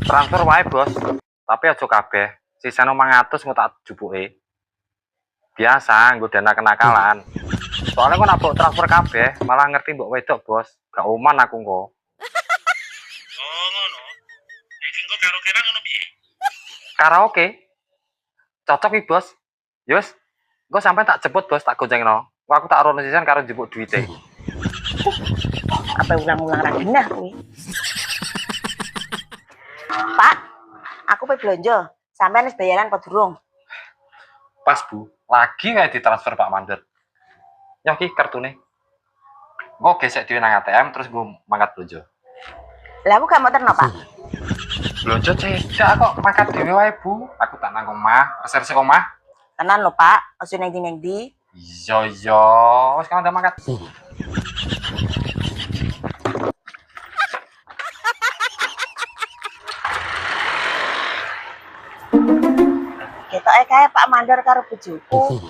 Transfer wae, Bos. Tapi aja kabeh. Sisane 500 mau tak jupuke. Biasa, nggo dana kenakalan. Soalnya kok nabok transfer kabeh, malah ngerti mbok wedok, Bos. Gak oman aku engko. Oh, ngono. Iki engko karo-kara ngono piye? Karaoke. Cocok iki, Bos. Yus, engko sampe tak jemput, Bos, tak goncengno. Aku tak rono sisan karo njupuk duwite. Apa ulang-ulang ra genah kuwi. Pak, aku pe blonjo. Sampeyan wis bayaran apa durung? Pas, Bu. Lagi kayak ditransfer Pak Mandet. Ya ki kartune. Engko gesek dhewe nang ATM terus gue mangkat blonjo. Lah aku gak mau terno, Pak. Blonjo cedak kok mangkat dhewe wae, Bu. Aku tak nang omah, reserse omah. Tenan lho, Pak. Ojo neng ndi. Iya, wis kan udah mangkat. Ketoke kae Pak Mandor karo bojoku.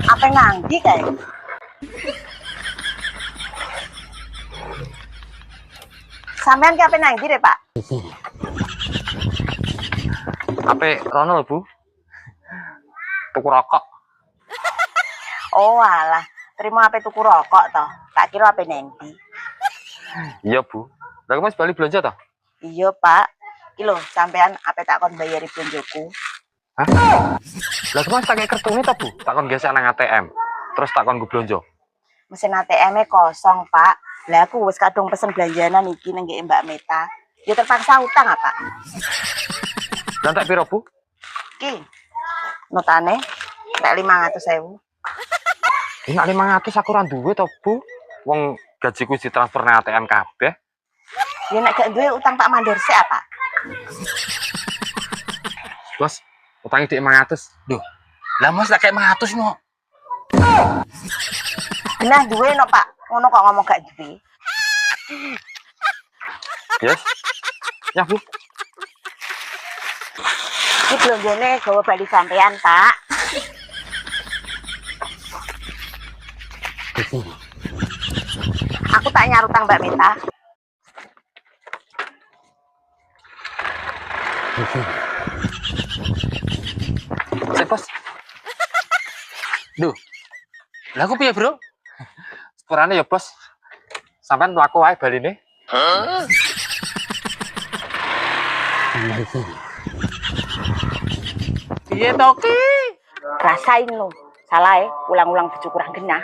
Apa ngangdi kae? Sampean ki apa nangdi re, Pak? Ape rono lho, Bu. Tuku rokok. Oh alah, terima apa tuku rokok toh? Tak kira apa nengdi. Iya, Bu. Lah Mas bali belanja toh? Iya, Pak. Iki lho, sampean apa tak kon bayari blonjoku? Hah? Lah Mas tak kartune toh, Bu? Tak kon gesek nang ATM. Terus tak kon go blonjo. Mesin ATM-e kosong, Pak. Lah aku wis kadung pesen belanjanan iki nang Mbak Meta. Ya terpaksa utang apa? Lah tak piro, Bu? Ki. Notane nek 500.000. Enak 500 aku ora duwe to, Bu. Wong gajiku ditransfer nang ATM kabeh. Ya nek gak duwe utang Pak Mandor sik apa? Bos, utangnya di 500. Duh. Lah Mas tak kayak 500 no. Genah duwe no, Pak. Ngono kok ngomong gak duwe. Yes. Ya, Bu. Iki blonjone gawa bali sampean, Pak. Aku tak nyarutang Mbak Meta. Sik, Bos. Duh. Lah aku piye, Bro? Sepurane ya, Bos. Sampean mlaku wae baline. Piye to ki? Rasain lo. Salah ulang-ulang bojo kurang genah.